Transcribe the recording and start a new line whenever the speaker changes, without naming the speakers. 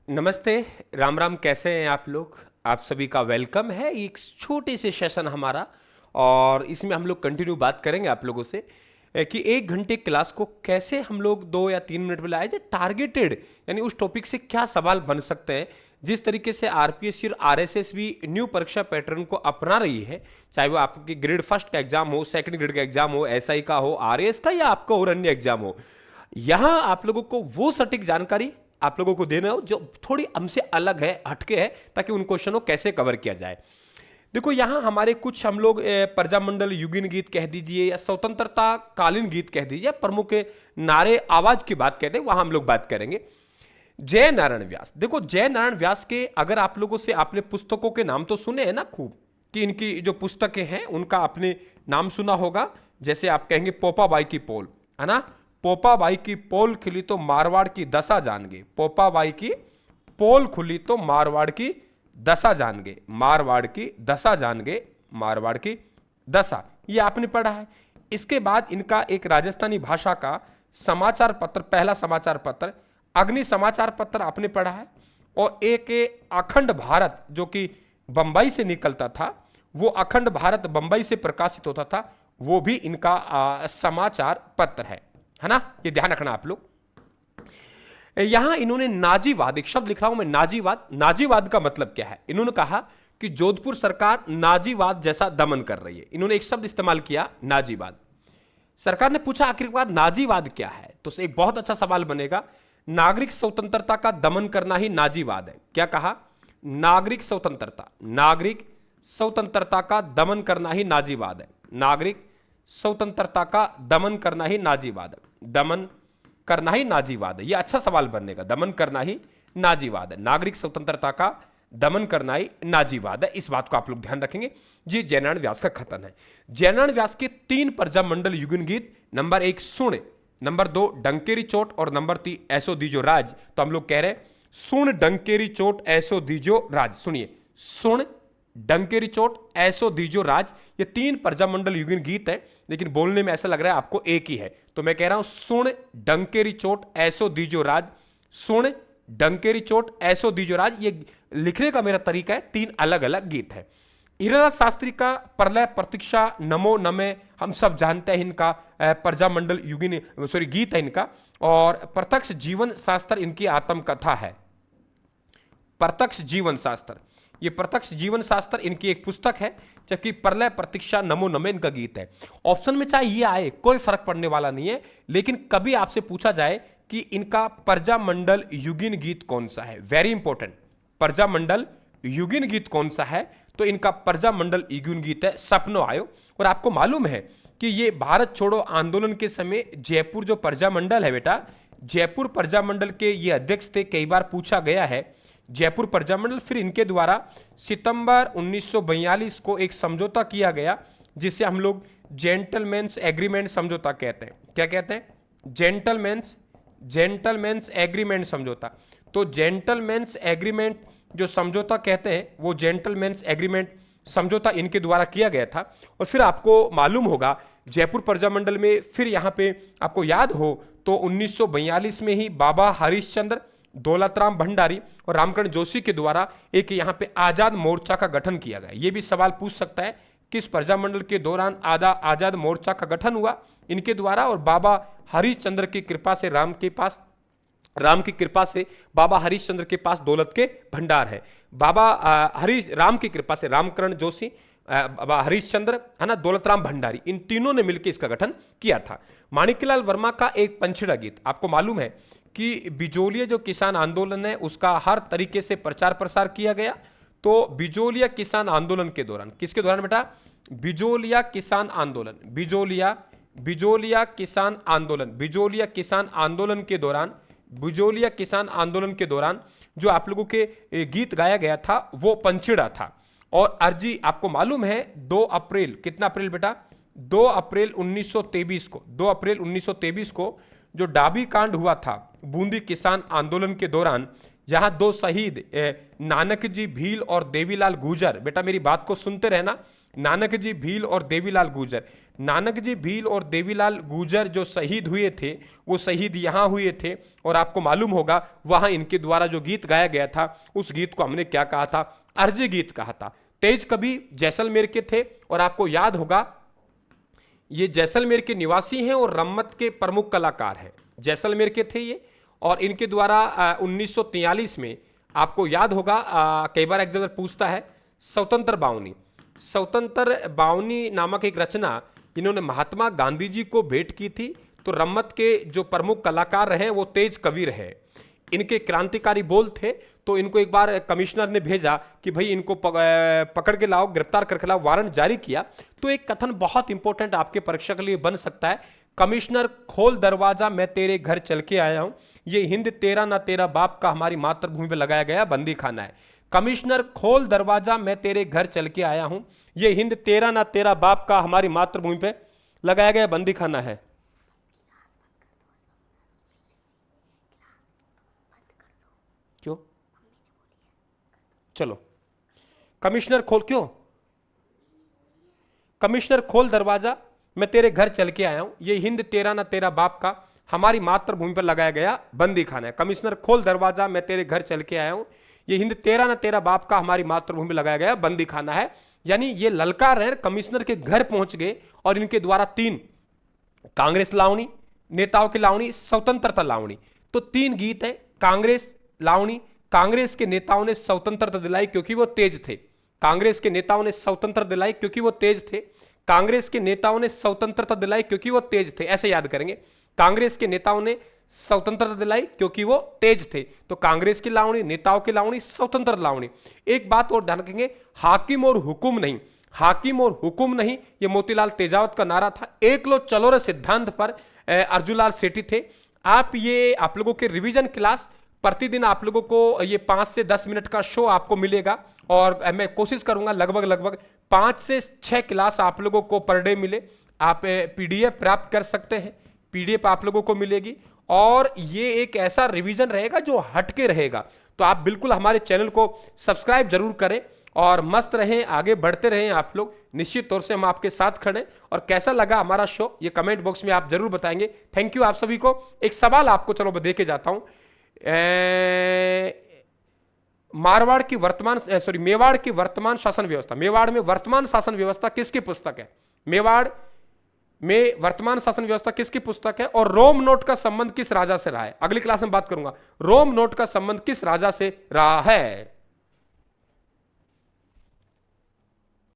नमस्ते, राम राम। कैसे हैं आप लोग? आप सभी का वेलकम है एक छोटे से सेशन हमारा। और इसमें हम लोग कंटिन्यू बात करेंगे आप लोगों से कि 1 घंटे क्लास को कैसे हम लोग 2 या 3 मिनट में लाए जाए टारगेटेड, यानी उस टॉपिक से क्या सवाल बन सकते हैं। जिस तरीके से आरपीएससी और आरएसएस भी न्यू परीक्षा पैटर्न को अपना रही है, चाहे वो आपकी ग्रेड फर्स्ट का एग्जाम हो, सेकंड ग्रेड का एग्जाम हो, एसआई का हो, आरएएस का, या आपका और अन्य एग्जाम हो, यहां आप लोगों को वो सटीक जानकारी आप लोगों को देना हो जो थोड़ी हमसे अलग है, हटके है, ताकि उन क्वेश्चनों को कैसे कवर किया जाए। देखो यहां हमारे कुछ हम लोग प्रजामंडल युगीन गीत कह दीजिए या स्वतंत्रता कालीन गीत कह दीजिए, प्रमुख नारे आवाज की बात कहते हैं, वहां हम लोग बात करेंगे। जय नारायण व्यास, देखो जय नारायण व्यास के अगर आप लोगों से आपने पुस्तकों के नाम तो सुने हैं ना खूब, कि इनकी जो पुस्तकें हैं उनका आपने नाम सुना होगा। जैसे आप कहेंगे पोपाबाई की पोल, है ना, पोपाबाई की पोल खुली तो मारवाड़ की दशा जान गए, पोपाबाई की पोल खुली तो मारवाड़ की दशा जान गए, मारवाड़ की दशा जान गए, मारवाड़ की दशा, ये आपने पढ़ा है। इसके बाद इनका एक राजस्थानी भाषा का समाचार पत्र, पहला समाचार पत्र अग्नि समाचार पत्र आपने पढ़ा है। और एक अखंड भारत जो कि बंबई से निकलता था, वो अखंड भारत बंबई से प्रकाशित होता था, वो भी इनका समाचार पत्र है ना, ये ध्यान रखना आप लोग। यहां इन्होंने नाजीवाद, एक शब्द लिख रहा हूं मैं, नाजीवाद। नाजीवाद का मतलब क्या है? इन्होंने कहा कि जोधपुर सरकार नाजीवाद जैसा दमन कर रही है। इन्होंने एक शब्द इस्तेमाल किया, नाजीवाद। सरकार ने पूछा आखिरकार नाजीवाद क्या है, तो एक बहुत अच्छा सवाल बनेगा। नागरिक स्वतंत्रता का दमन करना ही नाजीवाद है। क्या कहा? नागरिक स्वतंत्रता, नागरिक स्वतंत्रता का दमन करना ही नाजीवाद है। नागरिक स्वतंत्रता का दमन करना ही नाजीवाद है। दमन करना ही नाजीवाद है, यह अच्छा सवाल बनेगा। दमन करना ही नाजीवाद है, नागरिक स्वतंत्रता का दमन करना ही नाजीवाद है। इस बात को आप लोग ध्यान रखेंगे। जी जय नारायण व्यास का कथन है। जय नारायण व्यास के 3 प्रजामंडल युगीन गीत, नंबर 1 सुण, नंबर 2 डंकेरी चोट और नंबर 3 ऐसो दीजो राज। तो हम लोग कह रहे हैं सुण डंकेरी चोट ऐसो दीजो राज। सुनिए, सुण डंकेरी चोट ऐसो दीजो राज, ये 3 प्रजामंडल युगीन गीत है, लेकिन बोलने में ऐसा लग रहा है आपको एक ही है। तो मैं कह रहा हूं सुण डंकेरी चोट ऐसो दीजो राज, सुण डंकेरी चोट ऐसो दीजो राज। ये लिखने का मेरा तरीका है, 3 अलग अलग गीत है। हीरालाल शास्त्री का प्रलय प्रतीक्षा नमो नमे, हम सब जानते हैं इनका प्रजामंडल युगीन गीत है इनका। और प्रत्यक्ष जीवन शास्त्र इनकी आत्मकथा है। प्रत्यक्ष जीवन शास्त्र, ये प्रत्यक्ष जीवन शास्त्र इनकी एक पुस्तक है, जबकि प्रलय प्रतीक्षा नमो नमे इनका गीत है। ऑप्शन में चाहे ये आए, कोई फर्क पड़ने वाला नहीं है, लेकिन कभी आपसे पूछा जाए कि इनका प्रजामंडल युगीन गीत कौन सा है, वेरी इंपॉर्टेंट, प्रजामंडल युगीन गीत कौन सा है, तो इनका प्रजामंडल युगीन गीत है सपनो आयो। और आपको मालूम है कि ये भारत छोड़ो आंदोलन के समय जयपुर जो प्रजामंडल है बेटा, जयपुर प्रजामंडल के ये अध्यक्ष थे। कई बार पूछा गया है जयपुर प्रजामंडल। फिर इनके द्वारा सितंबर 1942 को एक समझौता किया गया, जिसे हम लोग जेंटलमैन्स एग्रीमेंट समझौता कहते हैं। क्या कहते हैं? जेंटलमैन्स एग्रीमेंट समझौता। तो जेंटलमैन्स एग्रीमेंट जो समझौता कहते हैं, वो जेंटलमैन्स एग्रीमेंट समझौता इनके द्वारा किया गया था। और फिर आपको मालूम होगा जयपुर प्रजामंडल में, फिर यहां पे आपको याद हो तो 1942 में ही बाबा हरिश्चंद्र, दौलतराम भंडारी और रामकरण जोशी के द्वारा एक यहां पे आजाद मोर्चा का गठन किया गया। यह भी सवाल पूछ सकता है किस प्रजामंडल के दौरान आजाद मोर्चा का गठन हुआ? इनके द्वारा। और बाबा हरिश्चंद्र की कृपा से राम की कृपा से बाबा हरिश्चंद्र के पास दौलत के भंडार है। राम की कृपा से रामकरण जोशी, बाबा हरिश्चंद्र, है ना, दौलतराम भंडारी, इन तीनों ने मिलकर इसका गठन किया था। माणिक्यलाल वर्मा का एक पंछड़ा गीत, आपको मालूम है कि बिजोलिया जो किसान आंदोलन है उसका हर तरीके से प्रचार प्रसार किया गया। तो बिजोलिया किसान आंदोलन के दौरान, किसके दौरान बेटा? बिजोलिया किसान आंदोलन, बिजोलिया किसान आंदोलन, बिजोलिया किसान आंदोलन के दौरान, बिजोलिया किसान आंदोलन के दौरान जो आप लोगों के गीत गाया गया था वो पंछड़ा था। और अर्जी आपको मालूम है 2 अप्रैल, कितना अप्रैल बेटा? 2 अप्रैल 1923 को, 2 अप्रैल 1923 को जो डाबी कांड हुआ था बूंदी किसान आंदोलन के दौरान, जहां 2 शहीद नानक जी भील और देवीलाल गुर्जर, बेटा मेरी बात को सुनते रहना, नानक जी भील और देवीलाल गुर्जर। नानक जी भील और देवीलाल गुर्जर जो शहीद हुए थे वो शहीद यहाँ हुए थे, और आपको मालूम होगा वहाँ इनके द्वारा जो गीत गाया गया था उस गीत को हमने क्या कहा था, अर्जी गीत कहा था। तेज कवि जैसलमेर के थे, और आपको याद होगा ये जैसलमेर के निवासी हैं और रम्मत के प्रमुख कलाकार हैं, जैसलमेर के थे ये। और इनके द्वारा 1943 में आपको याद होगा कई बार एग्जाम पूछता है, स्वतंत्र बावनी, स्वतंत्र बावनी नामक एक रचना इन्होंने महात्मा गांधी जी को भेंट की थी। तो रम्मत के जो प्रमुख कलाकार रहे वो तेज कवि रहे, इनके क्रांतिकारी बोल थे। तो इनको एक बार कमिश्नर ने भेजा कि भाई इनको पकड़ के लाओ, गिरफ्तार करके लाओ, वारंट जारी किया। तो एक कथन बहुत इंपॉर्टेंट आपके परीक्षा के लिए बन सकता है, कमिश्नर खोल दरवाजा मैं तेरे घर चल के आया हूं, ये हिंद तेरा ना तेरा बाप का हमारी मातृभूमि पे लगाया गया बंदी खाना है। कमिश्नर खोल दरवाजा मैं तेरे घर चल के आया हूं, ये हिंद तेरा ना तेरा बाप का हमारी मातृभूमि पे लगाया गया बंदी खाना है। क्यों? चलो कमिश्नर खोल, क्यों? कमिश्नर खोल दरवाजा मैं तेरे घर चल के आया हूं, ये हिंद तेरा ना तेरा बाप का हमारी मातृभूमि पर लगाया गया बंदी खाना है। कमिश्नर खोल दरवाजा मैं तेरे घर चल के आया हूं, ये हिंद तेरा ना तेरा बाप का हमारी मातृभूमि पर लगाया गया बंदी खाना है। यानी ये ललकार है, कमिश्नर के घर पहुंच गए और इनके द्वारा 3 कांग्रेस लावणी, नेताओं की लावणी, स्वतंत्रता लावणी। तो 3 गीत है, कांग्रेस लावणी। कांग्रेस के नेताओं ने स्वतंत्रता दिलाई क्योंकि वो तेज थे, कांग्रेस के नेताओं ने स्वतंत्रता दिलाई क्योंकि वो तेज थे, कांग्रेस के नेताओं ने स्वतंत्रता दिलाई क्योंकि वो तेज थे, ऐसे याद करेंगे। कांग्रेस के नेताओं ने स्वतंत्रता दिलाई क्योंकि वो तेज थे। तो कांग्रेस की लावणी, नेताओं की लावणी, स्वतंत्र लावणी। एक बात और ध्यान रखेंगे, हाकिम और हुकुम नहीं, हाकिम और हुकुम नहीं, ये मोतीलाल तेजावत का नारा था। एक लो चलो रे सिद्धांत पर अर्जुलाल सेठी थे। आप लोगों के रिवीजन क्लास प्रतिदिन आप लोगों को ये 5 से 10 मिनट का शो आपको मिलेगा, और मैं कोशिश करूंगा लगभग 5 से 6 क्लास आप लोगों को पर डे मिले। आप पीडीएफ प्राप्त कर सकते हैं, पीडीएफ आप लोगों को मिलेगी, और ये एक ऐसा रिवीजन रहेगा जो हटके रहेगा। तो आप बिल्कुल हमारे चैनल को सब्सक्राइब जरूर करें और मस्त रहें, आगे बढ़ते रहें आप लोग। निश्चित तौर से हम आपके साथ खड़े। और कैसा लगा हमारा शो ये कमेंट बॉक्स में आप जरूर बताएंगे। थैंक यू आप सभी को। एक सवाल आपको चलो मैं दे के जाता हूं, मेवाड़ की वर्तमान शासन व्यवस्था, मेवाड़ में वर्तमान शासन व्यवस्था किसकी पुस्तक है? मेवाड़ में वर्तमान शासन व्यवस्था किसकी पुस्तक है? और रोम नोट का संबंध किस राजा से रहा है? अगली क्लास में बात करूंगा रोम नोट का संबंध किस राजा से रहा है।